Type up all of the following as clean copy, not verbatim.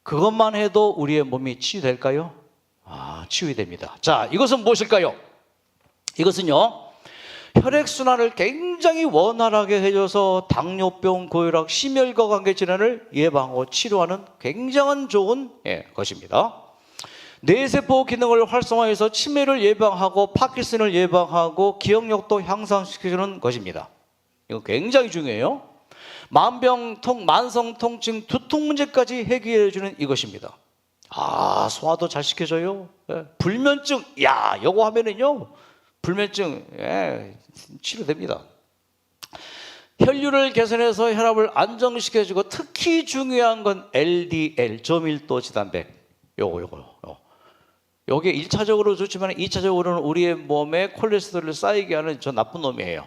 그것만 해도 우리의 몸이 치유될까요? 치유됩니다. 자, 이것은 무엇일까요? 이것은요, 혈액순환을 굉장히 원활하게 해줘서 당뇨병, 고혈압, 심혈과 관계 질환을 예방하고 치료하는 굉장한 좋은 것입니다. 뇌세포 기능을 활성화해서 치매를 예방하고 파킨슨을 예방하고 기억력도 향상시켜주는 것입니다. 이거 굉장히 중요해요. 만성 통증, 두통 문제까지 해결해주는 이것입니다. 소화도 잘 시켜줘요. 불면증, 요거 하면은요, 불면증 치료됩니다. 혈류를 개선해서 혈압을 안정시켜주고, 특히 중요한 건 LDL, 저밀도 지단백. 요게 1차적으로 좋지만 2차적으로는 우리의 몸에 콜레스테롤을 쌓이게 하는 저 나쁜 놈이에요.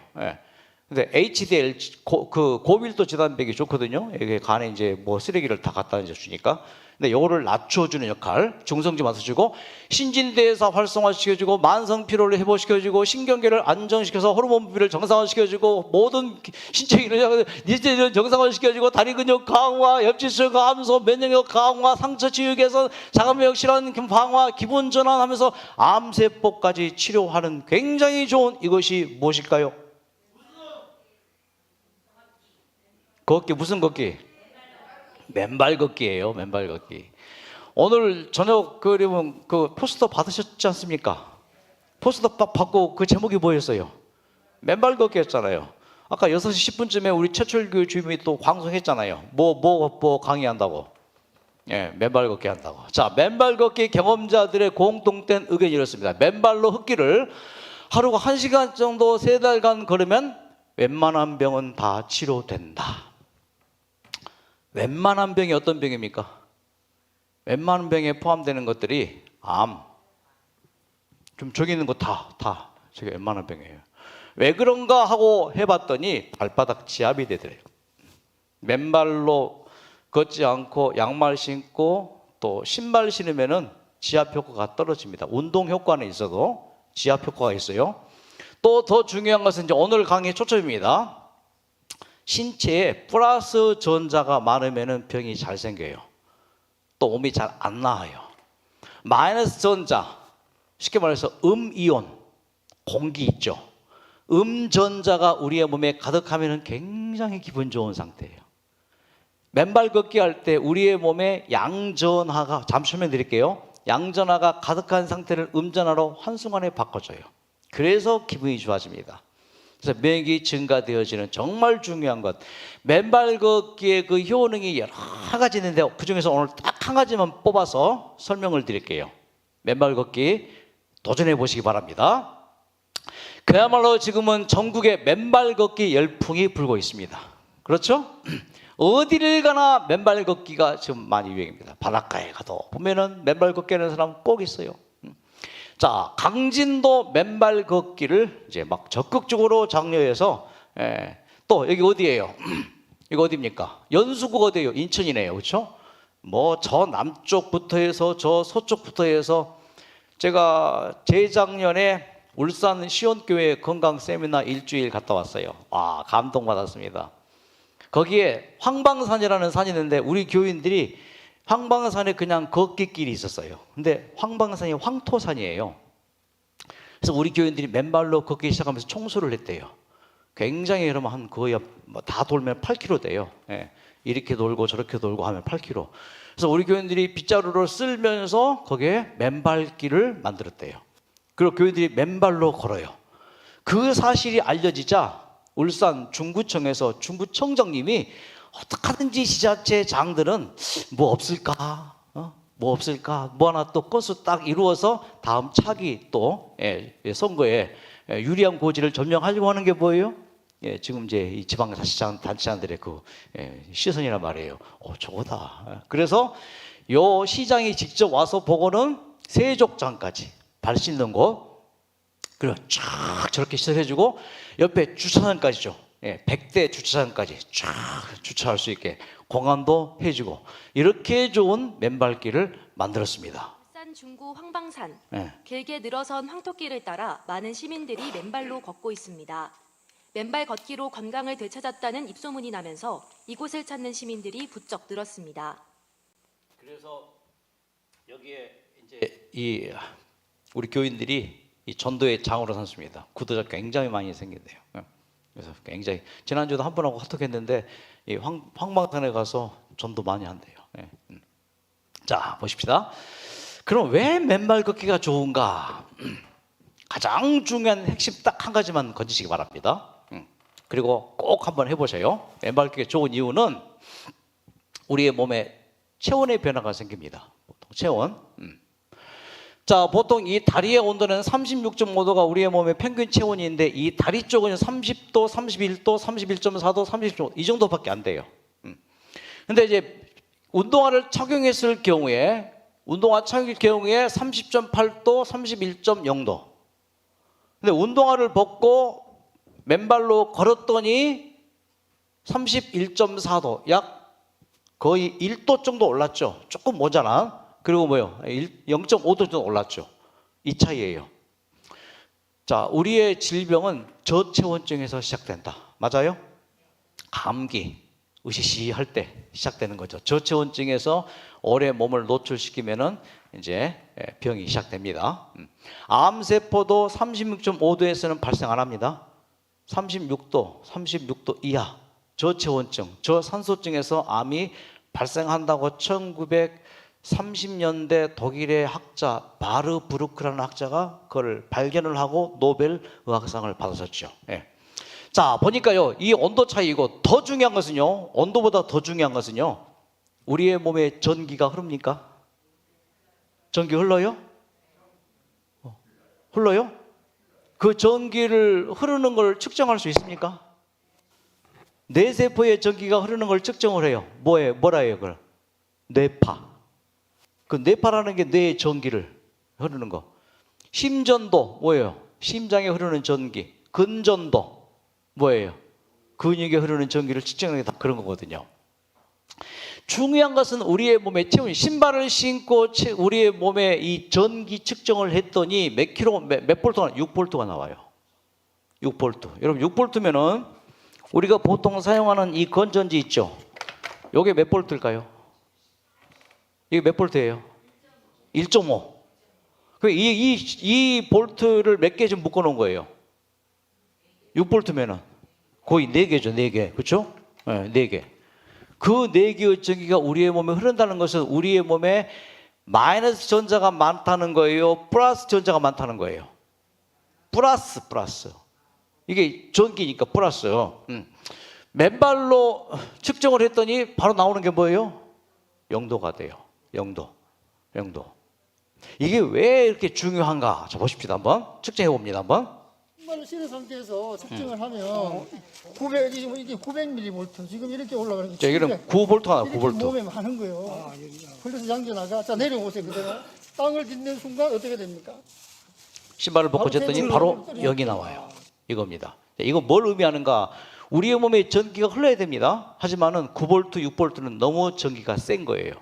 근데 HDL, 고밀도 지단백이 좋거든요. 이게 간에 이제 뭐 쓰레기를 다 갖다 이제 주니까. 근데 요거를 낮춰주는 역할, 중성지 맞춰주고, 신진대사 활성화시켜주고, 만성 피로를 회복시켜주고, 신경계를 안정시켜서 호르몬 분비를 정상화시켜주고, 모든 신체 기능을 정상화시켜주고, 다리 근육 강화, 엽질술 감소, 면역력 강화, 상처 치유 개선, 자가면역 질환 방화, 기분 전환하면서 암세포까지 치료하는 굉장히 좋은 이것이 무엇일까요? 걷기, 무슨 걷기? 맨발 걷기예요. 맨발 걷기. 오늘 저녁 그러면 그 포스터 받으셨지 않습니까? 포스터 받고 그 제목이 뭐였어요? 맨발 걷기였잖아요. 아까 6시 10분쯤에 우리 최철규 주임이 또 방송했잖아요. 뭐 강의한다고. 맨발 걷기 한다고. 자, 맨발 걷기 경험자들의 공통된 의견이 이렇습니다. 맨발로 걷기를 하루가 1시간 정도 3달간 걸으면 웬만한 병은 다 치료된다. 웬만한 병이 어떤 병입니까? 웬만한 병에 포함되는 것들이 암, 좀 저기 있는 거 다 저게 웬만한 병이에요. 왜 그런가 하고 해봤더니 발바닥 지압이 되더래요. 맨발로 걷지 않고 양말 신고 또 신발 신으면은 지압 효과가 떨어집니다. 운동 효과는 있어도 지압 효과가 있어요. 또 더 중요한 것은 이제 오늘 강의 초점입니다. 신체에 플러스 전자가 많으면 병이 잘 생겨요. 또 몸이 잘 안 나아요. 마이너스 전자, 쉽게 말해서 음이온, 공기 있죠. 음전자가 우리의 몸에 가득하면 굉장히 기분 좋은 상태예요. 맨발 걷기 할 때 우리의 몸에 양전하가, 잠시 설명드릴게요. 양전하가 가득한 상태를 음전하로 한순간에 바꿔줘요. 그래서 기분이 좋아집니다. 그래서免疫 증가되어지는 정말 중요한 것. 맨발 걷기의 그 효능이 여러 가지 있는데 그 중에서 오늘 딱 한 가지만 뽑아서 설명을 드릴게요. 맨발 걷기 도전해 보시기 바랍니다. 그야말로 지금은 전국에 맨발 걷기 열풍이 불고 있습니다. 그렇죠? 어디를 가나 맨발 걷기가 지금 많이 유행입니다. 바닷가에 가도 보면은 맨발 걷기 하는 사람 꼭 있어요. 자, 강진도 맨발 걷기를 이제 막 적극적으로 장려해서, 또 여기 어디예요? 이거 어디입니까? 연수구가 어디예요? 인천이네요. 그렇죠? 뭐 저 남쪽부터 해서 저 서쪽부터 해서 제가 재작년에 울산 시온교회 건강 세미나 일주일 갔다 왔어요. 감동받았습니다. 거기에 황방산이라는 산이 있는데 우리 교인들이 황방산에 그냥 걷기 길이 있었어요. 근데 황방산이 황토산이에요. 그래서 우리 교인들이 맨발로 걷기 시작하면서 청소를 했대요. 굉장히 그러면 한 거의 다 돌면 8km 돼요. 이렇게 돌고 저렇게 돌고 하면 8km. 그래서 우리 교인들이 빗자루를 쓸면서 거기에 맨발길을 만들었대요. 그리고 교인들이 맨발로 걸어요. 그 사실이 알려지자 울산 중구청에서 중구청장님이 어떻게 하든지 지자체 장들은 뭐 없을까? 뭐 없을까? 뭐 하나 또 건수 딱 이루어서 다음 차기 또 선거에 유리한 고지를 점령하려고 하는 게 뭐예요? 지금 이제 이 지방자치단체장들의 그 시선이란 말이에요. 저거다. 그래서 요 시장이 직접 와서 보고는 세족장까지 발 씻는 곳, 그리고 쫙 저렇게 시설해주고 옆에 주차장까지죠. 100대 주차장까지 쫙 주차할 수 있게 공간도 해주고 이렇게 좋은 맨발길을 만들었습니다. 울산 중구 황방산, 길게 늘어선 황토길을 따라 많은 시민들이 맨발로 걷고 있습니다. 맨발 걷기로 건강을 되찾았다는 입소문이 나면서 이곳을 찾는 시민들이 부쩍 늘었습니다. 그래서 여기에 이제 우리 교인들이 이 전도의 장으로 삼습니다. 구도자 굉장히 많이 생긴대요. 그래서 굉장히 지난주도 한 분하고 카톡했는데 이 황방산에 가서 전도 많이 한대요. 자, 보십시다. 그럼 왜 맨발 걷기가 좋은가? 가장 중요한 핵심 딱 한 가지만 건지시기 바랍니다. 그리고 꼭 한번 해보세요. 맨발 걷기가 좋은 이유는 우리의 몸에 체온의 변화가 생깁니다. 보통 체온. 자, 보통 이 다리의 온도는 36.5도가 우리의 몸의 평균 체온인데 이 다리 쪽은 30도, 31도, 31.4도, 30도 이 정도밖에 안 돼요. 근데 이제 운동화를 착용했을 경우에 30.8도, 31.0도. 근데 운동화를 벗고 맨발로 걸었더니 31.4도, 약 거의 1도 정도 올랐죠. 조금 모자란. 그리고 0.5도 정도 올랐죠. 이 차이예요. 자, 우리의 질병은 저체온증에서 시작된다. 맞아요? 감기, 으시시할 때 시작되는 거죠. 저체온증에서 오래 몸을 노출시키면은 이제 병이 시작됩니다. 암세포도 36.5도에서는 발생 안 합니다. 36도 이하 저체온증, 저산소증에서 암이 발생한다고 1930년대 독일의 학자 바르부르크라는 학자가 그걸 발견을 하고 노벨 의학상을 받았었죠. 자, 보니까요, 이 온도 차이고 더 중요한 것은요, 온도보다 더 중요한 것은요, 우리의 몸에 전기가 흐릅니까? 전기 흘러요? 흘러요? 그 전기를 흐르는 걸 측정할 수 있습니까? 뇌세포의 전기가 흐르는 걸 측정을 해요. 뭐라 해요, 그걸? 뇌파. 그 뇌파라는 게 뇌의 전기를 흐르는 거. 심전도 뭐예요? 심장에 흐르는 전기. 근전도 뭐예요? 근육에 흐르는 전기를 측정하는 게 다 그런 거거든요. 중요한 것은 우리의 몸에 체온, 신발을 신고 우리의 몸에 이 전기 측정을 했더니 몇 볼트가 6볼트가 나와요. 6볼트. 여러분 6볼트면은 우리가 보통 사용하는 이 건전지 있죠? 요게 몇 볼트일까요? 이게 몇 볼트예요? 1.5. 이 볼트를 몇 개 좀 묶어 놓은 거예요? 6볼트면은 거의 4개죠, 4개. 그렇죠? 네, 4개. 그 4개의 전기가 우리의 몸에 흐른다는 것은 우리의 몸에 마이너스 전자가 많다는 거예요? 플러스 전자가 많다는 거예요? 플러스. 이게 전기니까 플러스. 맨발로 측정을 했더니 바로 나오는 게 뭐예요? 0도가 돼요. 0도. 이게 왜 이렇게 중요한가? 자, 보십시다. 한번 측정해 봅니다. 한번. 신발을 신은 상태에서 측정을 하면 900mV 지금 이렇게 올라가는 거죠. 자, 여기는 9볼트가 나와요. 이렇게 9볼트. 몸에 많은 거예요. 그래서 양전하가 자 내려오세요. 그대로 땅을 딛는 순간 어떻게 됩니까? 신발을 벗고 쟀더니 바로 0이 나와요. 이겁니다. 이거 뭘 의미하는가? 우리의 몸에 전기가 흘러야 됩니다. 하지만은 9볼트, 6볼트는 너무 전기가 센 거예요.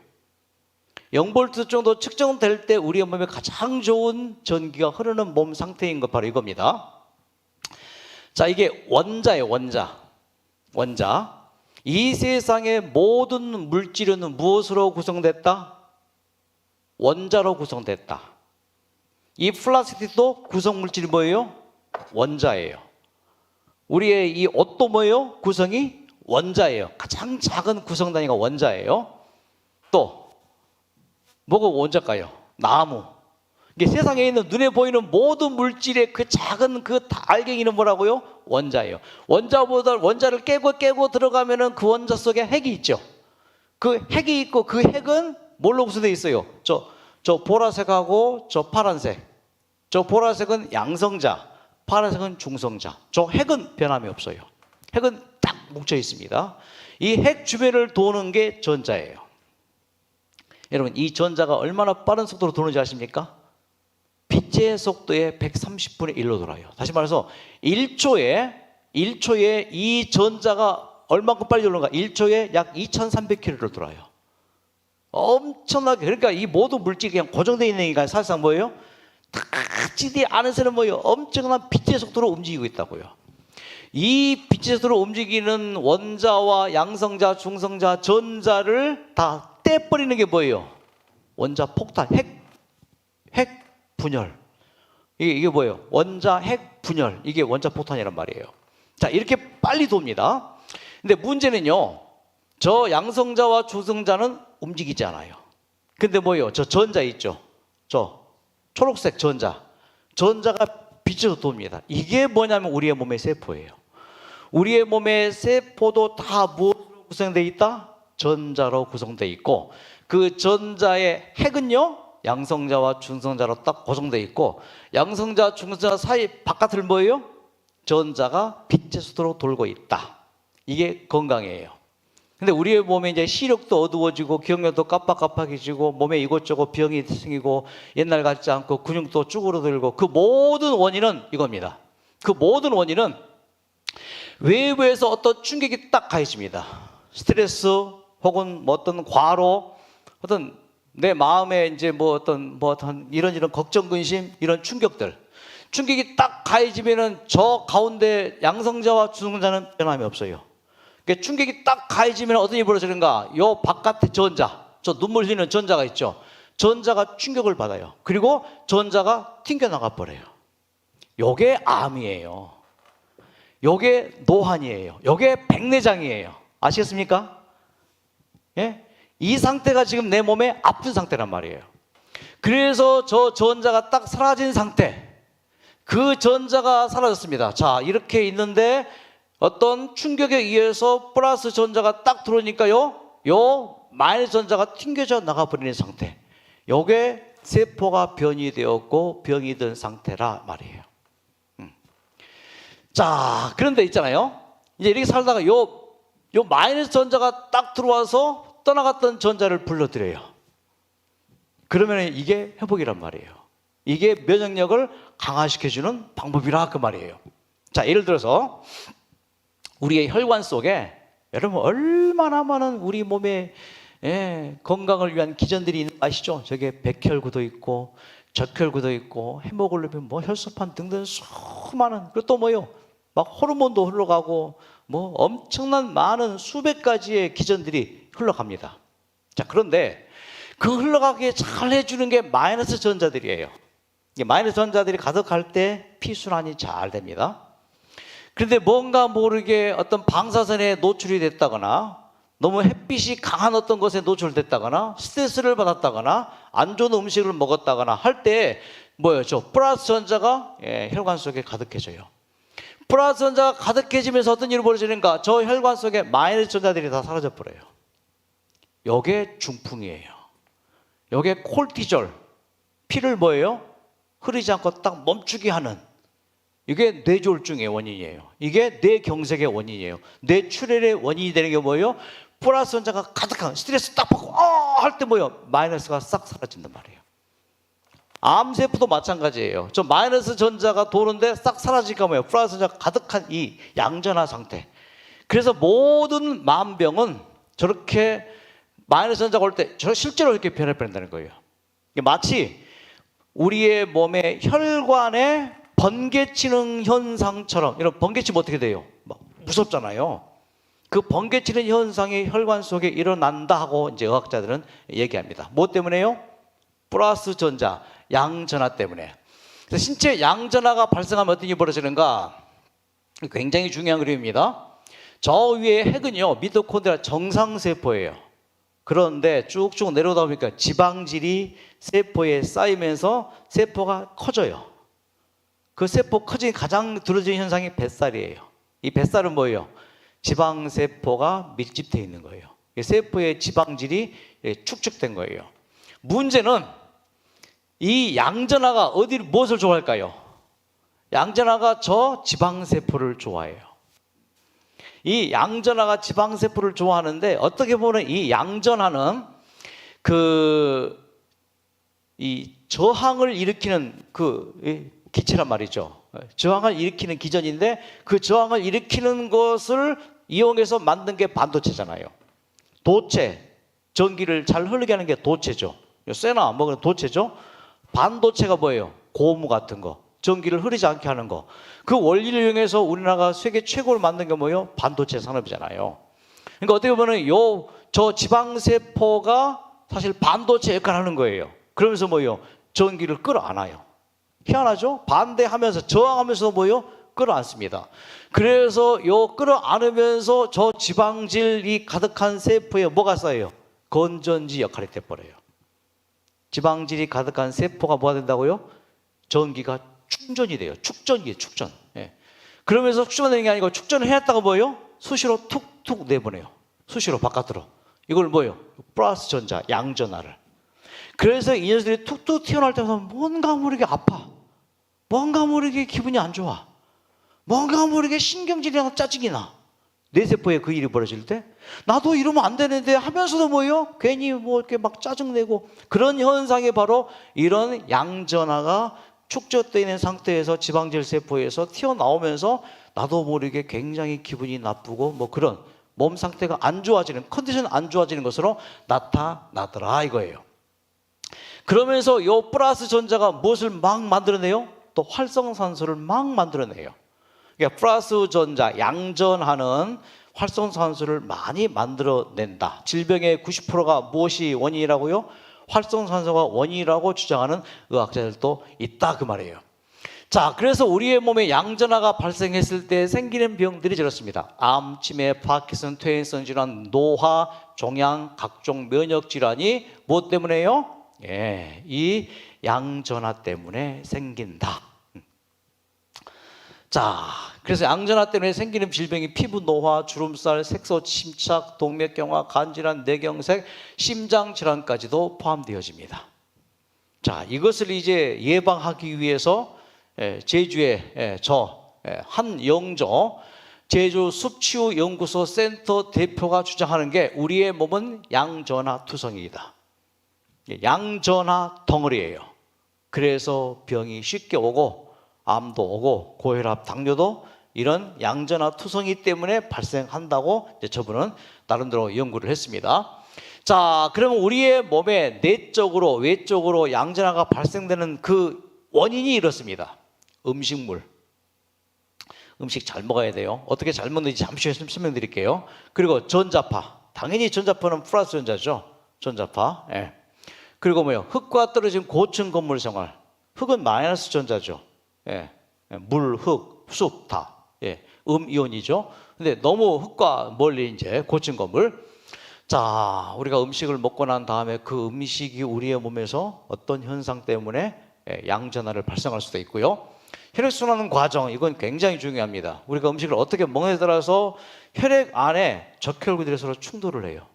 0볼트 정도 측정될 때 우리의 몸에 가장 좋은 전기가 흐르는 몸 상태인 것 바로 이겁니다. 자, 이게 원자예요. 원자. 이 세상의 모든 물질은 무엇으로 구성됐다? 원자로 구성됐다. 이 플라스틱도 구성 물질이 뭐예요? 원자예요. 우리의 이 옷도 뭐예요? 구성이 원자예요. 가장 작은 구성 단위가 원자예요. 또 뭐가 원자일까요? 나무. 이게 세상에 있는 눈에 보이는 모든 물질의 그 작은 그 알갱이는 뭐라고요? 원자예요. 원자를 깨고 들어가면은 그 원자 속에 핵이 있죠. 그 핵이 있고 그 핵은 뭘로 구성되어 있어요? 저 보라색하고 저 파란색. 저 보라색은 양성자, 파란색은 중성자. 저 핵은 변함이 없어요. 핵은 딱 뭉쳐 있습니다. 이 핵 주변을 도는 게 전자예요. 여러분, 이 전자가 얼마나 빠른 속도로 도는지 아십니까? 빛의 속도의 130분의 1로 돌아요. 다시 말해서 1초에 이 전자가 얼마큼 빨리 도는가? 1초에 약 2300km를 돌아요. 엄청나게. 그러니까 이 모든 물질이 그냥 고정되어 있는 게 사실상 뭐예요? 다 찌대 안에서는 뭐예요? 엄청난 빛의 속도로 움직이고 있다고요. 이 빛의 속도로 움직이는 원자와 양성자, 중성자, 전자를 다 떼버리는 게 뭐예요? 원자 폭탄, 핵 분열. 이게 뭐예요? 원자 핵 분열. 이게 원자 폭탄이란 말이에요. 자, 이렇게 빨리 돕니다. 근데 문제는요, 저 양성자와 중성자는 움직이지 않아요. 근데 뭐예요? 저 전자 있죠? 저 초록색 전자가 빛으로 돕니다. 이게 뭐냐면 우리의 몸의 세포예요. 우리의 몸의 세포도 다 무엇으로 구성되어 있다? 전자로 구성되어 있고, 그 전자의 핵은요, 양성자와 중성자로 딱 고정되어 있고, 양성자, 중성자 사이 바깥을 뭐예요? 전자가 빛의 속도로 돌고 있다. 이게 건강이에요. 근데 우리의 몸에 이제 시력도 어두워지고 기억력도 깜빡깜빡해지고 몸에 이것저것 병이 생기고 옛날 같지 않고 근육도 쭈그러들고, 그 모든 원인은 이겁니다. 그 모든 원인은 외부에서 어떤 충격이 딱 가해집니다. 스트레스 혹은 뭐 어떤 과로, 어떤 내 마음에 이제 뭐 어떤 이런 걱정, 근심, 이런 충격이 딱 가해지면은 저 가운데 양성자와 중성자는 변함이 없어요. 그러니까 충격이 딱 가해지면 어떤 일이 벌어지는가? 요 바깥에 전자, 저 눈물 흘리는 전자가 있죠. 전자가 충격을 받아요. 그리고 전자가 튕겨나가 버려요. 요게 암이에요. 요게 노환이에요. 요게 백내장이에요. 아시겠습니까? 예? 이 상태가 지금 내 몸에 아픈 상태란 말이에요. 그래서 저 전자가 딱 사라진 상태, 그 전자가 사라졌습니다. 자, 이렇게 있는데 어떤 충격에 의해서 플러스 전자가 딱 들어오니까요, 요 마이너스 전자가 튕겨져 나가버리는 상태, 요게 세포가 변이 되었고 병이 든 상태라 말이에요. 자, 그런데 있잖아요, 이제 이렇게 살다가 요 마이너스 전자가 딱 들어와서 떠나갔던 전자를 불러들여요. 그러면 이게 회복이란 말이에요. 이게 면역력을 강화시켜주는 방법이라 그 말이에요. 자, 예를 들어서 우리의 혈관 속에 여러분 얼마나 많은 우리 몸의 건강을 위한 기전들이 있는 거 아시죠? 저게 백혈구도 있고 적혈구도 있고 헤모글로빈, 뭐 혈소판 등등 수많은, 그리고 또 뭐요? 막 호르몬도 흘러가고 뭐 엄청난 많은 수백 가지의 기전들이 흘러갑니다. 자, 그런데 그 흘러가게 잘 해주는 게 마이너스 전자들이에요. 마이너스 전자들이 가득할 때 피순환이 잘 됩니다. 그런데 뭔가 모르게 어떤 방사선에 노출이 됐다거나 너무 햇빛이 강한 어떤 것에 노출됐다거나 스트레스를 받았다거나 안 좋은 음식을 먹었다거나 할 때 뭐예요? 저 플러스 전자가 혈관 속에 가득해져요. 플러스 전자가 가득해지면서 어떤 일이 벌어지는가? 저 혈관 속에 마이너스 전자들이 다 사라져 버려요. 요게 중풍이에요. 요게 콜티졸, 피를 뭐예요? 흐르지 않고 딱 멈추게 하는, 이게 뇌졸중의 원인이에요. 이게 뇌경색의 원인이에요. 뇌출혈의 원인이 되는 게 뭐예요? 플러스 전자가 가득한, 스트레스 딱 받고 할 때 뭐예요? 마이너스가 싹 사라진단 말이에요. 암세포도 마찬가지예요. 저 마이너스 전자가 도는데 싹 사라지니까 뭐예요? 플러스 전자가 가득한 이 양전화 상태. 그래서 모든 만병은 저렇게 마이너스 전자가 올 때 실제로 이렇게 변해버린다는 거예요. 마치 우리의 몸의 혈관에 번개치는 현상처럼, 이런 번개치면 어떻게 돼요? 막 무섭잖아요. 그 번개치는 현상이 혈관 속에 일어난다 하고 이제 의학자들은 얘기합니다. 뭐 때문에요? 플러스 전자, 양전화 때문에. 그래서 신체 양전화가 발생하면 어떤 일이 벌어지는가? 굉장히 중요한 그림입니다. 저 위에 핵은요, 미토콘드리아 정상세포예요. 그런데 쭉쭉 내려오다 보니까 지방질이 세포에 쌓이면서 세포가 커져요. 그 세포 커진 가장 두드러진 현상이 뱃살이에요. 이 뱃살은 뭐예요? 지방세포가 밀집되어 있는 거예요. 세포의 지방질이 축적된 거예요. 문제는 이 양전화가 무엇을 좋아할까요? 양전화가 저 지방세포를 좋아해요. 이 양전화가 지방세포를 좋아하는데, 어떻게 보면 이 양전화는 이 저항을 일으키는 기체란 말이죠. 저항을 일으키는 기전인데, 그 저항을 일으키는 것을 이용해서 만든 게 반도체잖아요. 도체, 전기를 잘 흐르게 하는 게 도체죠. 쇠나 뭐가 도체죠. 반도체가 뭐예요? 고무 같은 거, 전기를 흐르지 않게 하는 거. 그 원리를 이용해서 우리나라가 세계 최고로 만든 게 뭐예요? 반도체 산업이잖아요. 그러니까 어떻게 보면 요 저 지방세포가 사실 반도체 역할을 하는 거예요. 그러면서 뭐예요? 전기를 끌어안아요. 희한하죠? 반대하면서 저항하면서 뭐예요? 끌어안습니다. 그래서 요 끌어안으면서 저 지방질이 가득한 세포에 뭐가 쌓여요? 건전지 역할이 돼버려요. 지방질이 가득한 세포가 뭐가 된다고요? 전기가 충전이 돼요. 축전이에요. 축전. 예. 그러면서 축전되는 게 아니고 축전을 해놨다가 뭐예요? 수시로 툭툭 내보내요. 수시로 바깥으로. 이걸 뭐예요? 플러스 전자, 양전하를. 그래서 이 녀석들이 툭툭 튀어나올 때마다 뭔가 모르게 아파. 뭔가 모르게 기분이 안 좋아. 뭔가 모르게 신경질이나 짜증이 나. 뇌세포에 그 일이 벌어질 때 나도 이러면 안 되는데 하면서도 뭐예요? 괜히 뭐 이렇게 막 짜증내고 그런 현상이 바로 이런 양전하가 축적되어 있는 상태에서 지방질 세포에서 튀어나오면서 나도 모르게 굉장히 기분이 나쁘고 뭐 그런 몸 상태가 안 좋아지는 컨디션 안 좋아지는 것으로 나타나더라 이거예요. 그러면서 요 플러스 전자가 무엇을 막 만들어내요? 또 활성산소를 막 만들어내요. 그러니까 플러스 전자, 양전하는 활성산소를 많이 만들어낸다. 질병의 90%가 무엇이 원인이라고요? 활성산소가 원인이라고 주장하는 의학자들도 있다 그 말이에요. 자, 그래서 우리의 몸에 양전하가 발생했을 때 생기는 병들이 저렇습니다. 암, 치매, 파킨슨, 퇴행성 질환, 노화, 종양, 각종 면역 질환이 무엇 때문에요? 예, 이 양전하 때문에 생긴다. 자, 그래서 양전하 때문에 생기는 질병이 피부 노화, 주름살, 색소 침착, 동맥경화, 간질환, 뇌경색, 심장 질환까지도 포함되어집니다. 자, 이것을 이제 예방하기 위해서 제주의 저 한영조 제주 숲치유연구소 센터 대표가 주장하는 게 우리의 몸은 양전하 투성이다. 양전하 덩어리예요. 그래서 병이 쉽게 오고 암도 오고 고혈압, 당뇨도 이런 양전하 투성이 때문에 발생한다고 이제 저분은 나름대로 연구를 했습니다. 자, 그러면 우리의 몸에 내적으로 외적으로 양전하가 발생되는 그 원인이 이렇습니다. 음식물. 음식 잘 먹어야 돼요. 어떻게 잘 먹는지 잠시 후에 설명드릴게요. 그리고 전자파. 당연히 전자파는 플러스 전자죠. 전자파. 예. 그리고 뭐요? 흙과 떨어진 고층 건물 생활. 흙은 마이너스 전자죠. 예. 물, 흙, 숲 다. 예. 이온이죠. 근데 너무 흙과 멀리 이제 고층 건물. 자, 우리가 음식을 먹고 난 다음에 그 음식이 우리의 몸에서 어떤 현상 때문에 양전하를 발생할 수도 있고요. 혈액순환 과정, 이건 굉장히 중요합니다. 우리가 음식을 어떻게 먹느냐에 따라서 혈액 안에 적혈구들이 서로 충돌을 해요.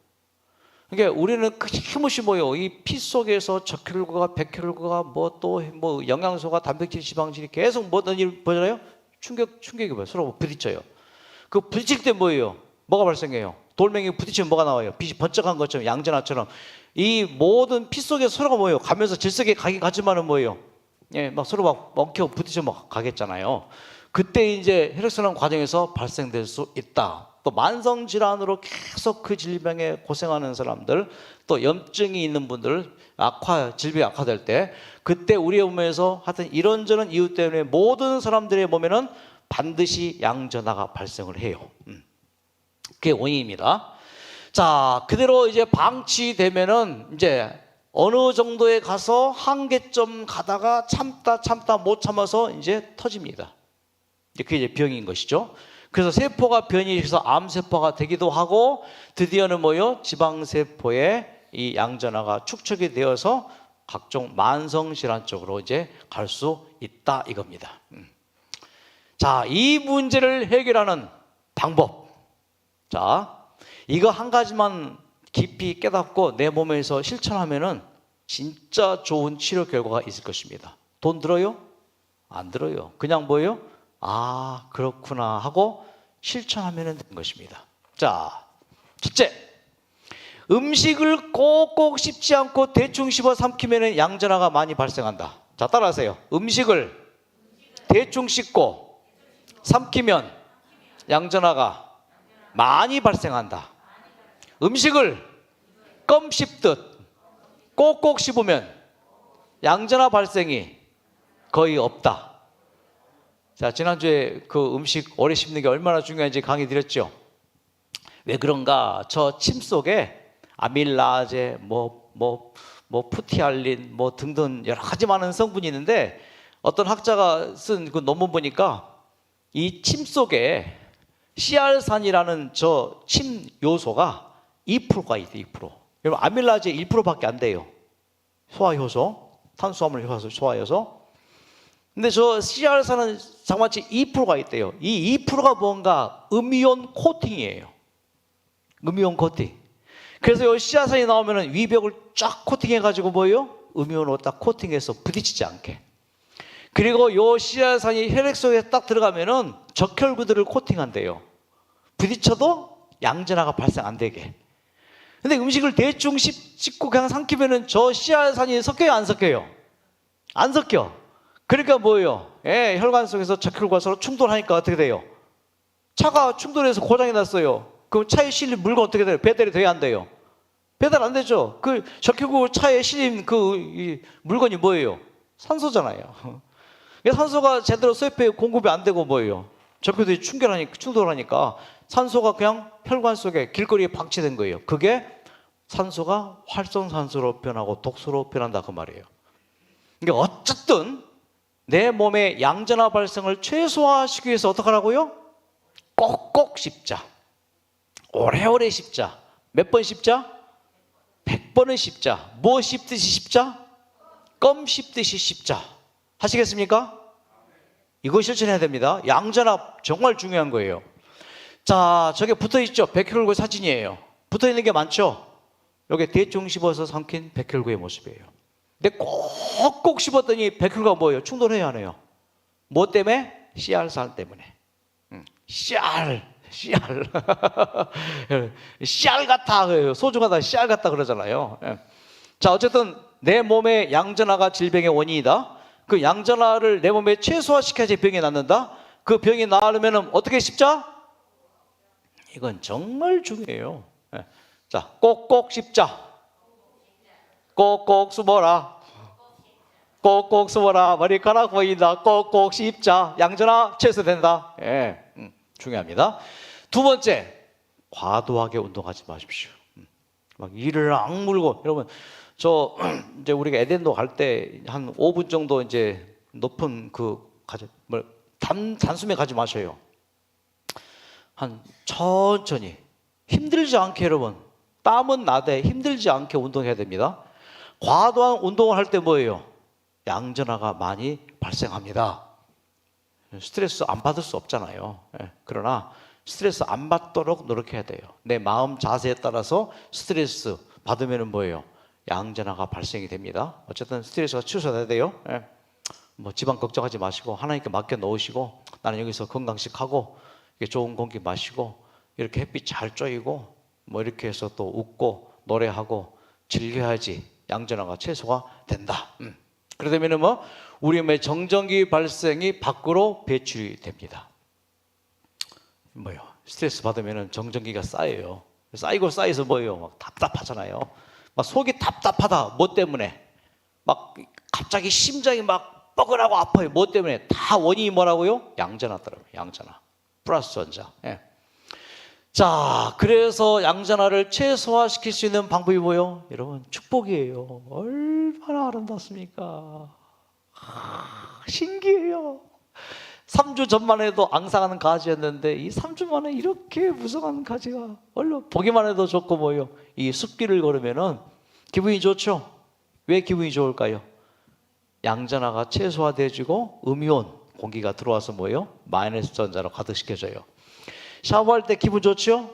그러니까 우리는 힘없이 뭐요? 이 피 속에서 적혈구가, 백혈구가 뭐 또 뭐 영양소가, 단백질, 지방질이 계속 뭐든 일 보잖아요. 충격이 뭐예요? 서로 부딪혀요. 그 부딪힐 때 뭐예요? 뭐가 발생해요? 돌멩이 부딪히면 뭐가 나와요? 빛이 번쩍한 것처럼 양전하처럼 이 모든 피 속에 서로가 뭐예요? 가면서 질색에 가긴 가지만은 뭐예요? 예, 막 서로 막 엉켜 부딪혀 막 가겠잖아요. 그때 이제 혈액순환 과정에서 발생될 수 있다. 또 만성 질환으로 계속 그 질병에 고생하는 사람들, 또 염증이 있는 분들, 질병이 악화될 때 그때 우리의 몸에서 하여튼 이런저런 이유 때문에 모든 사람들의 몸에는 반드시 양전하가 발생을 해요. 그게 원인입니다. 자, 그대로 이제 방치되면은 이제 어느 정도에 가서 한계점 가다가 참다 못 참아서 이제 터집니다. 그게 이제 병인 것이죠. 그래서 세포가 변이해서 암세포가 되기도 하고 드디어는 뭐요? 지방세포에 이 양전하가 축적이 되어서 각종 만성질환 쪽으로 이제 갈 수 있다 이겁니다. 자, 이 문제를 해결하는 방법. 자, 이거 한 가지만 깊이 깨닫고 내 몸에서 실천하면은 진짜 좋은 치료 결과가 있을 것입니다. 돈 들어요? 안 들어요. 그냥 뭐예요? 아, 그렇구나 하고 실천하면 되는 것입니다. 자, 첫째, 음식을 꼭꼭 씹지 않고 대충 씹어 삼키면 양전하가 많이 발생한다. 자, 따라하세요. 음식을 대충 씹고 삼키면 양전하가 많이 발생한다. 음식을 껌 씹듯 꼭꼭 씹으면 양전하 발생이 거의 없다. 자, 지난주에 그 음식 오래 씹는 게 얼마나 중요한지 강의 드렸죠. 왜 그런가? 저 침 속에 아밀라제, 푸티알린, 등등 여러 가지 많은 성분이 있는데 어떤 학자가 쓴 그 논문 보니까 이 침 속에 씨알산이라는 저 침 요소가 2%가 있대요. 2%. 여러분 아밀라제 1%밖에 안 돼요. 소화효소, 탄수화물 효소, 소화효소. 근데 저 씨알산은 장마치 2%가 있대요. 이 2%가 뭔가 음이온 코팅이에요. 음이온 코팅. 그래서 이 씨알산이 나오면 위벽을 쫙 코팅해가지고 뭐예요? 음이온으로 딱 코팅해서 부딪히지 않게. 그리고 이 씨알산이 혈액 속에 딱 들어가면은 적혈구들을 코팅한대요. 부딪혀도 양전화가 발생 안 되게. 근데 음식을 대충 씹고 그냥 삼키면은 저 씨알산이 섞여요, 안 섞여요? 안 섞여. 그러니까 뭐예요? 혈관 속에서 적혈구가 서로 충돌하니까 어떻게 돼요? 차가 충돌해서 고장이 났어요. 그럼 차에 실린 물건 어떻게 돼요? 배달이 돼야 안 돼요? 배달 안 되죠. 그 적혈구 차에 실린 이 물건이 뭐예요? 산소잖아요. 산소가 제대로 쇠폐 공급이 안 되고 뭐예요? 적혈들이 충돌하니까 산소가 그냥 혈관 속에 길거리에 방치된 거예요. 그게 산소가 활성산소로 변하고 독소로 변한다 그 말이에요. 그러니까 어쨌든 내 몸의 양전화 발생을 최소화시키기 위해서 어떻게 하라고요? 꼭꼭 씹자. 오래오래 씹자. 몇 번 씹자? 100번은 씹자. 뭐 씹듯이 씹자? 껌 씹듯이 씹자. 하시겠습니까? 이거 실천해야 됩니다. 양전화 정말 중요한 거예요. 자, 저게 붙어있죠? 백혈구 사진이에요. 붙어있는 게 많죠? 여기 대충 씹어서 삼킨 백혈구의 모습이에요. 근데 꼭꼭 씹었더니 백혈구가 뭐예요? 충돌해야 하네요. 뭐 때문에? 씨알산 때문에. 씨알 같아. 소중하다 씨알 같다 그러잖아요. 자, 어쨌든 내 몸의 양전화가 질병의 원인이다. 그 양전화를 내 몸에 최소화시켜야지 병이 낫는다. 그 병이 나으려면 어떻게 씹자? 이건 정말 중요해요. 자, 꼭꼭 씹자. 꼭꼭 숨어라. 꼭꼭 숨어라. 머리카락 보인다. 꼭꼭 씹자. 양전화 최소된다. 중요합니다. 두 번째, 과도하게 운동하지 마십시오. 막 이를 악물고 여러분 저 이제 우리가 에덴도 갈 때 한 5분 정도 이제 높은 단숨에 가지 마셔요. 한 천천히 힘들지 않게 여러분 땀은 나되 힘들지 않게 운동해야 됩니다. 과도한 운동을 할 때 뭐예요? 양전화가 많이 발생합니다. 스트레스 안 받을 수 없잖아요. 그러나 스트레스 안 받도록 노력해야 돼요. 내 마음 자세에 따라서 스트레스 받으면 뭐예요? 양전화가 발생이 됩니다. 어쨌든 스트레스가 취소돼야 돼요. 지방 걱정하지 마시고 하나님께 맡겨 놓으시고 나는 여기서 건강식 하고 좋은 공기 마시고 이렇게 햇빛 잘 쬐이고 이렇게 해서 또 웃고 노래하고 즐겨야지 양전화가 최소가 된다. 그러다면 우리 몸의 정전기 발생이 밖으로 배출이 됩니다. 스트레스 받으면 정전기가 쌓여요. 쌓이고 쌓여서 막 답답하잖아요. 막 속이 답답하다. 뭐 때문에? 막 갑자기 심장이 막 뻐근하고 아파요. 뭐 때문에? 다 원인이 뭐라고요? 양전화더라고요. 양전화. 플러스 전자. 자, 그래서 양전화를 최소화시킬 수 있는 방법이 뭐예요? 여러분, 축복이에요. 얼마나 아름답습니까? 신기해요. 3주 전만 해도 앙상하는 가지였는데 이 3주 만에 이렇게 무성한 가지가 얼른 보기만 해도 좋고 뭐예요? 이 숲길을 걸으면은 기분이 좋죠? 왜 기분이 좋을까요? 양전화가 최소화돼지고 음이온 공기가 들어와서 뭐예요? 마이너스 전자로 가득시켜져요. 샤워할 때 기분 좋죠?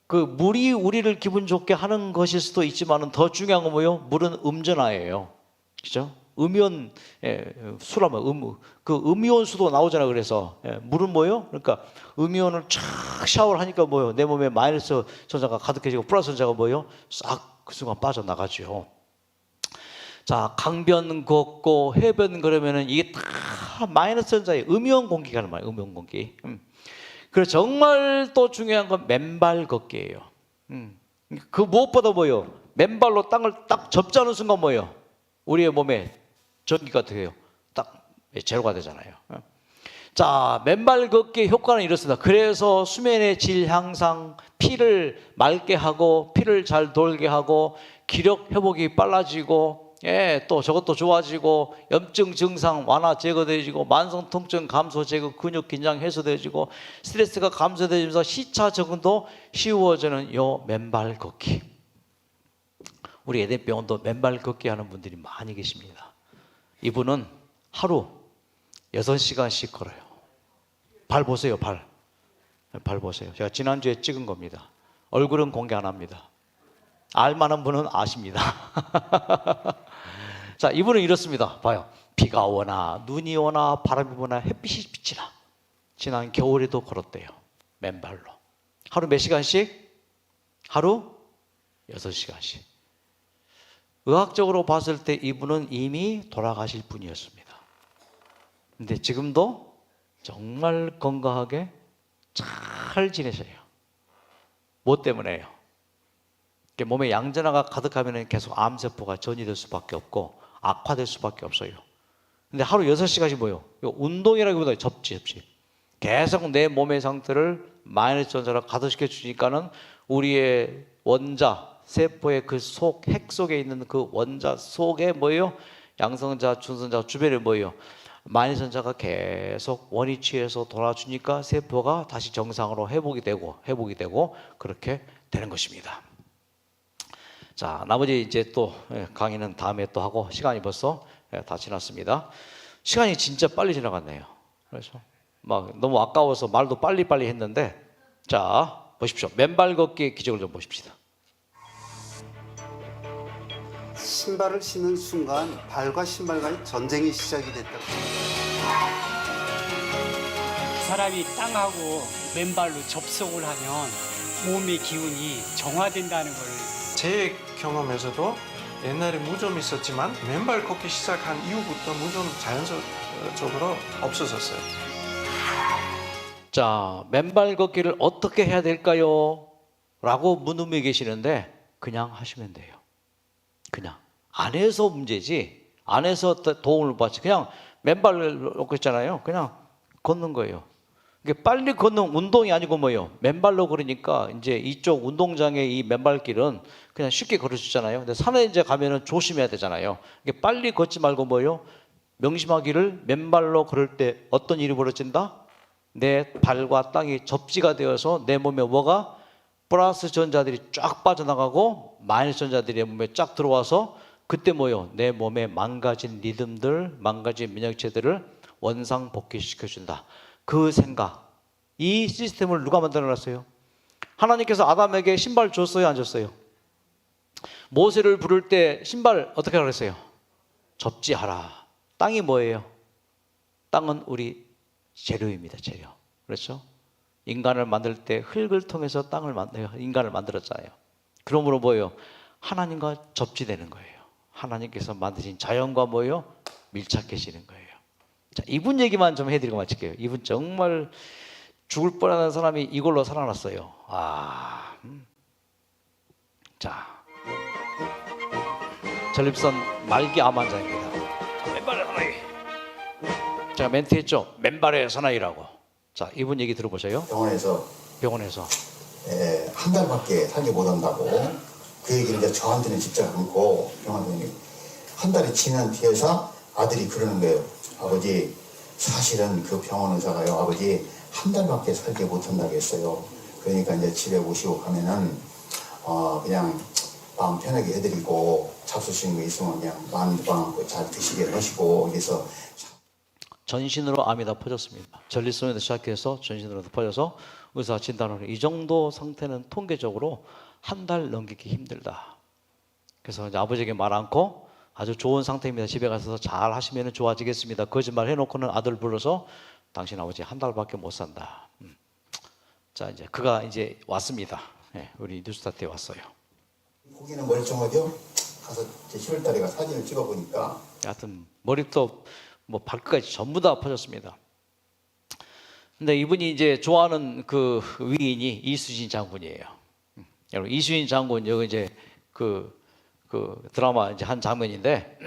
그 물이 우리를 기분 좋게 하는 것일 수도 있지만 더 중요한 건 뭐예요? 물은 음전화예요. 그죠? 음이온 수라면 그 음이온 수도 나오잖아요. 그래서 물은 뭐예요? 그러니까 음이온을 쫙 샤워를 하니까 뭐예요? 내 몸에 마이너스 전자가 가득해지고 플러스 전자가 뭐예요? 싹 그 순간 빠져나가죠. 자, 강변 걷고 해변 그러면은 이게 다 마이너스 전자의 음이온 공기가 말이에요. 음이온 공기. 그리고 정말 또 중요한 건 맨발 걷기예요. 그 무엇보다 뭐예요? 맨발로 땅을 딱 접지하는 순간 뭐예요? 우리의 몸에 전기가 어떻게 해요? 딱 제로가 되잖아요. 자, 맨발 걷기 효과는 이렇습니다. 그래서 수면의 질 향상, 피를 맑게 하고 피를 잘 돌게 하고 기력 회복이 빨라지고, 예, 또 저것도 좋아지고, 염증 증상 완화 제거되어지고, 만성 통증 감소 제거, 근육 긴장 해소되어지고, 스트레스가 감소되면서 시차 적응도 쉬워지는 요 맨발 걷기. 우리 에덴병원도 맨발 걷기 하는 분들이 많이 계십니다. 이분은 하루 6시간씩 걸어요. 발 보세요, 발. 발 보세요. 제가 지난주에 찍은 겁니다. 얼굴은 공개 안 합니다. 알만한 분은 아십니다. 자, 이분은 이렇습니다. 봐요. 비가 오나 눈이 오나 바람이 부나 햇빛이 비치나 지난 겨울에도 걸었대요. 맨발로. 하루 몇 시간씩? 하루 6시간씩. 의학적으로 봤을 때 이분은 이미 돌아가실 분이었습니다. 근데 지금도 정말 건강하게 잘 지내셔요. 뭐 때문에요? 몸에 양전화가 가득하면 계속 암세포가 전이될 수밖에 없고 악화될 수밖에 없어요. 근데 하루 6시간씩 뭐요? 운동이라기보다 접지. 계속 내 몸의 상태를 마이너스 전자로 가득시켜 주니까는 우리의 원자, 세포의 그 속, 핵 속에 있는 그 원자 속에 뭐예요? 양성자, 준성자 주변에 뭐예요? 마이너스 전자가 계속 원위치에서 돌아주니까 세포가 다시 정상으로 회복이 되고 그렇게 되는 것입니다. 자, 나머지 이제 또 강의는 다음에 또 하고 시간이 벌써 다 지났습니다. 시간이 진짜 빨리 지나갔네요. 그래서 막 너무 아까워서 말도 빨리빨리 했는데, 자, 보십시오. 맨발 걷기의 기적을 좀 보십시다. 신발을 신는 순간 발과 신발과의 전쟁이 시작이 됐다. 사람이 땅하고 맨발로 접속을 하면 몸의 기운이 정화된다는 걸. 제 경험에서도 옛날에 무좀이 있었지만 맨발 걷기 시작한 이후부터 무좀 자연적으로 없어졌어요. 자, 맨발 걷기를 어떻게 해야 될까요? 라고 묻는 분이 계시는데 그냥 하시면 돼요. 그냥 안 해서 문제지, 안 해서 도움을 받지, 그냥 맨발을 놓고 있잖아요. 그냥 걷는 거예요. 이게 빨리 걷는 운동이 아니고 뭐예요? 맨발로 걸으니까 이제 이쪽 운동장의 이 맨발길은 그냥 쉽게 걸을 수 있잖아요. 근데 산에 이제 가면은 조심해야 되잖아요. 이게 빨리 걷지 말고 뭐예요? 명심하기를, 맨발로 걸을 때 어떤 일이 벌어진다? 내 발과 땅이 접지가 되어서 내 몸에 뭐가? 플러스 전자들이 쫙 빠져나가고 마이너스 전자들이 내 몸에 쫙 들어와서 그때 뭐요? 내 몸에 망가진 리듬들, 망가진 면역체들을 원상 복귀시켜준다. 그 생각, 이 시스템을 누가 만들어놨어요? 하나님께서 아담에게 신발 줬어요, 안 줬어요? 모세를 부를 때 신발 어떻게 하라 그랬어요? 접지하라. 땅이 뭐예요? 땅은 우리 재료입니다, 재료. 그렇죠? 인간을 만들 때 흙을 통해서 인간을 만들었잖아요. 그러므로 뭐예요? 하나님과 접지되는 거예요. 하나님께서 만드신 자연과 뭐예요? 밀착해지는 거예요. 자, 이분 얘기만 좀 해드리고 마칠게요. 이분 정말 죽을 뻔한 사람이 이걸로 살아났어요. 자, 전립선 말기 암 환자입니다. 맨발의 사나이. 제가 멘트했죠? 맨발의 사나이라고. 자, 이분 얘기 들어보세요. 병원에서 한 달밖에 살지 못한다고 그 얘기를 이제 저한테는 직접 묻고 병원장님이 한 달이 지난 뒤에서 아들이 그러는 거예요. 아버지, 사실은 그 병원 의사가요, 아버지 한 달밖에 살지 못한다고 했어요. 그러니까 이제 집에 오시고 가면은 그냥 마음 편하게 해드리고 잡수시는 거 있으면 그냥 마음 방 잘 드시게 하시고. 그래서 전신으로 암이 다 퍼졌습니다. 전립선에서 시작해서 전신으로 퍼져서 의사 진단을 이 정도 상태는 통계적으로 한 달 넘기기 힘들다. 그래서 이제 아버지에게 말 않고 아주 좋은 상태입니다. 집에 가서 잘 하시면 좋아지겠습니다. 거짓말 해놓고는 아들 불러서 당신 아버지 한 달밖에 못 산다. 자, 이제 그가 이제 왔습니다. 네, 우리 뉴스타트에 왔어요. 고기는 멀쩡하죠? 가서 10월 달에 가 사진을 찍어보니까 하여튼 머리부터 뭐 발끝까지 전부 다 퍼졌습니다. 근데 이분이 이제 좋아하는 그 위인이 이수진 장군이에요. 여러분, 이수진 장군 여기 이제 그 드라마 이제 한 장면인데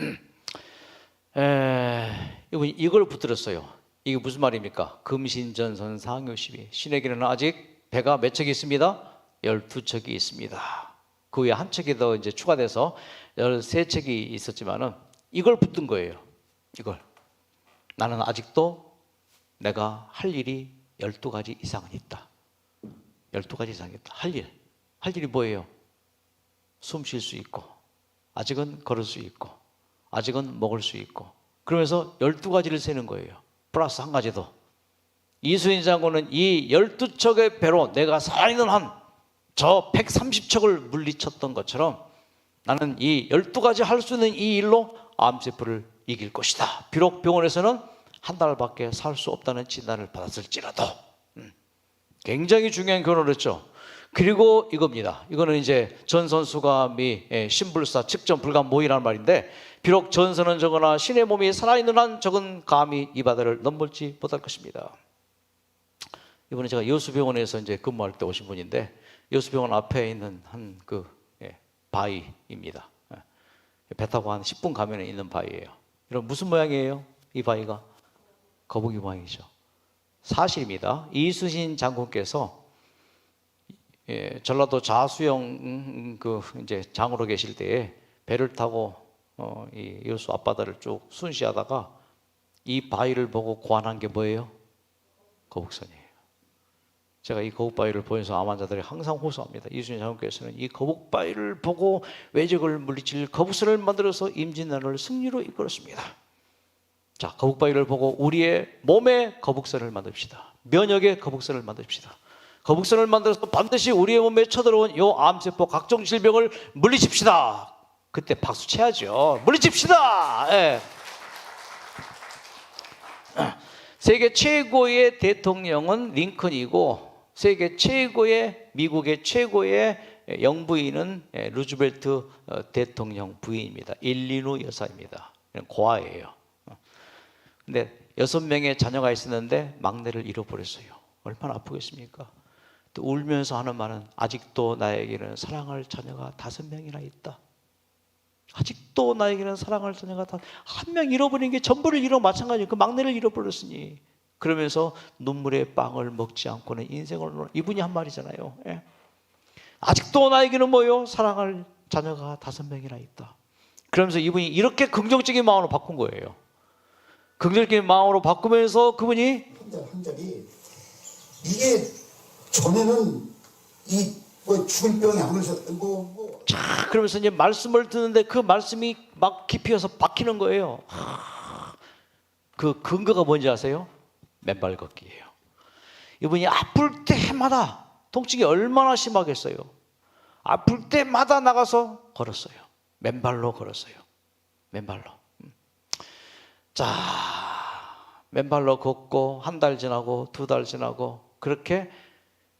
이분이 이걸 붙들었어요. 이게 무슨 말입니까? 금신전선 상요시비. 신에게는 아직 배가 몇 척이 있습니다? 12척이 있습니다. 그 위에 한 척이 더 이제 추가돼서 13척이 있었지만은 이걸 붙든 거예요. 이걸. 나는 아직도 내가 할 일이 12가지 이상은 있다. 12가지 이상이 있다. 할 일이 뭐예요? 숨 쉴 수 있고, 아직은 걸을 수 있고, 아직은 먹을 수 있고, 그러면서 12가지를 세는 거예요. 플러스 한 가지 더. 이수인 장군은 이 12척의 배로 내가 살아있는 한 저 130척을 물리쳤던 것처럼 나는 이 12가지 할 수 있는 이 일로 암세포를 이길 것이다. 비록 병원에서는 한 달밖에 살 수 없다는 진단을 받았을지라도. 굉장히 중요한 결론을 했죠. 그리고 이겁니다. 이거는 이제 전선수가 미 신불사 측정 불가 모의라는 말인데, 비록 전선은 적으나 신의 몸이 살아있는 한 적은 감히 이 바다를 넘볼지 못할 것입니다. 이번에 제가 여수병원에서 이제 근무할 때 오신 분인데, 여수병원 앞에 있는 한 바위입니다. 배 타고 한 10분 가면 있는 바위예요. 이런 무슨 모양이에요? 이 바위가 거북이 모양이죠. 사실입니다. 이수신 장군께서 전라도 자수영 이제 장으로 계실 때에 배를 타고 이 여수 앞바다를 쭉 순시하다가 이 바위를 보고 고안한 게 뭐예요? 거북선이에요. 제가 이 거북바위를 보면서 암 환자들이 항상 호소합니다. 이수진 장군께서는 이 거북바위를 보고 외적을 물리칠 거북선을 만들어서 임진왜란을 승리로 이끌었습니다. 자, 거북바위를 보고 우리의 몸에 거북선을 만듭시다. 면역에 거북선을 만듭시다. 거북선을 만들어서 반드시 우리의 몸에 쳐들어온 이 암세포 각종 질병을 물리칩시다. 그때 박수 쳐야죠. 물리칩시다. 예. 세계 최고의 대통령은 링컨이고, 세계 최고의 미국의 최고의 영부인은 루즈벨트 대통령 부인입니다. 일리노 여사입니다. 고아예요. 근데 6명의 자녀가 있었는데 막내를 잃어버렸어요. 얼마나 아프겠습니까? 또 울면서 하는 말은 아직도 나에게는 사랑할 자녀가 5명이나 있다. 아직도 나에게는 사랑할 자녀가 한 명 잃어버린 게 전부를 잃어 마찬가지예요. 그 막내를 잃어버렸으니. 그러면서 눈물의 빵을 먹지 않고는 인생을 이분이 한 말이잖아요. 예. 아직도 나에게는 뭐요? 사랑할 자녀가 5명이나 있다. 그러면서 이분이 이렇게 긍정적인 마음으로 바꾼 거예요. 긍정적인 마음으로 바꾸면서 그분이 한 절이 이게 전에는 죽을 병이 하면서 자, 그러면서 이제 말씀을 듣는데 그 말씀이 막 깊이어서 박히는 거예요. 그 근거가 뭔지 아세요? 맨발 걷기예요. 이분이 아플 때마다, 통증이 얼마나 심하겠어요. 아플 때마다 나가서 걸었어요. 맨발로 걸었어요. 맨발로. 자, 맨발로 걷고 한 달 지나고 2달 지나고 그렇게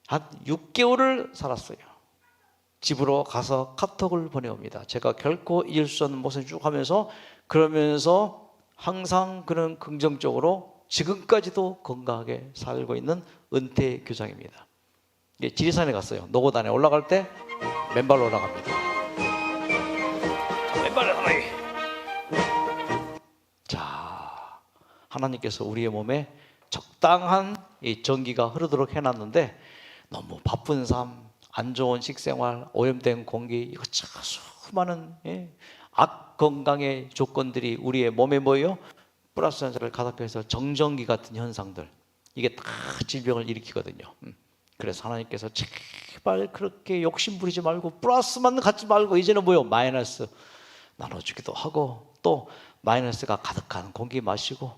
한 6개월을 살았어요. 집으로 가서 카톡을 보내옵니다. 제가 결코 잊을 수 없는 모습을 쭉 하면서, 그러면서 항상 그런 긍정적으로 지금까지도 건강하게 살고 있는 은퇴 교장입니다. 지리산에 갔어요. 노고단에 올라갈 때 맨발로 올라갑니다. 맨발로 올라가기. 자, 하나님께서 우리의 몸에 적당한 이 전기가 흐르도록 해놨는데, 너무 바쁜 삶, 안 좋은 식생활, 오염된 공기, 이거 참 수많은 악 건강의 조건들이 우리의 몸에 모여 플러스 전자를 가닥해서 정전기 같은 현상들, 이게 다 질병을 일으키거든요. 그래서 하나님께서 제발 그렇게 욕심 부리지 말고 플러스만 갖지 말고 이제는 뭐요? 마이너스 나눠주기도 하고, 또 마이너스가 가득한 공기 마시고,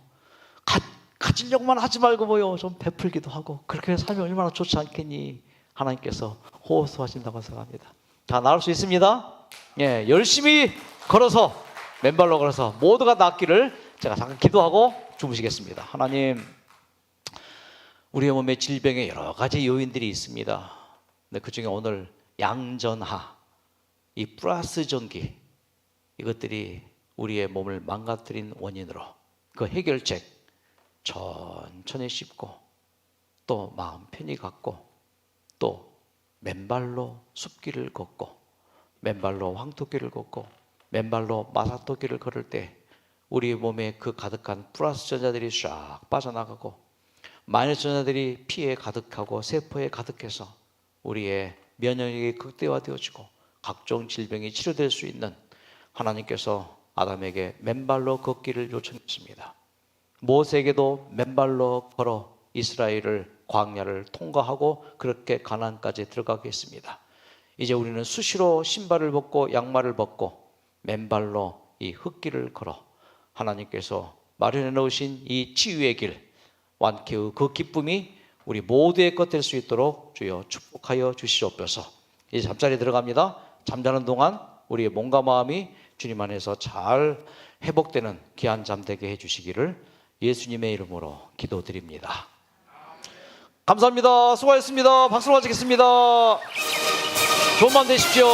가지려고만 하지 말고 뭐요? 좀 베풀기도 하고, 그렇게 살면 얼마나 좋지 않겠니? 하나님께서 호소하신다고 생각합니다. 다 나올 수 있습니다. 예, 열심히 걸어서, 맨발로 걸어서 모두가 낫기를 제가 잠깐 기도하고 주무시겠습니다. 하나님, 우리의 몸에 질병에 여러 가지 요인들이 있습니다. 근데 그 중에 오늘 양전하, 이 플러스 전기, 이것들이 우리의 몸을 망가뜨린 원인으로 그 해결책 천천히 씹고, 또 마음 편히 갖고, 또 맨발로 숲길을 걷고, 맨발로 황토길을 걷고, 맨발로 마사토길을 걸을 때 우리 몸에 그 가득한 플러스 전자들이 쫙 빠져나가고 마이너스 전자들이 피에 가득하고 세포에 가득해서 우리의 면역력이 극대화되어지고 각종 질병이 치료될 수 있는, 하나님께서 아담에게 맨발로 걷기를 요청했습니다. 모세에게도 맨발로 걸어 이스라엘을 광야를 통과하고 그렇게 가나안까지 들어가게 했습니다. 이제 우리는 수시로 신발을 벗고 양말을 벗고 맨발로 이 흙길을 걸어 하나님께서 마련해 놓으신 이 치유의 길, 완쾌의 그 기쁨이 우리 모두의 것 될 수 있도록 주여 축복하여 주시옵소서. 이제 잠자리에 들어갑니다. 잠자는 동안 우리의 몸과 마음이 주님 안에서 잘 회복되는 귀한 잠 되게 해주시기를 예수님의 이름으로 기도드립니다. 감사합니다. 수고하셨습니다. 박수로 마치겠습니다. 좋은 밤 되십시오.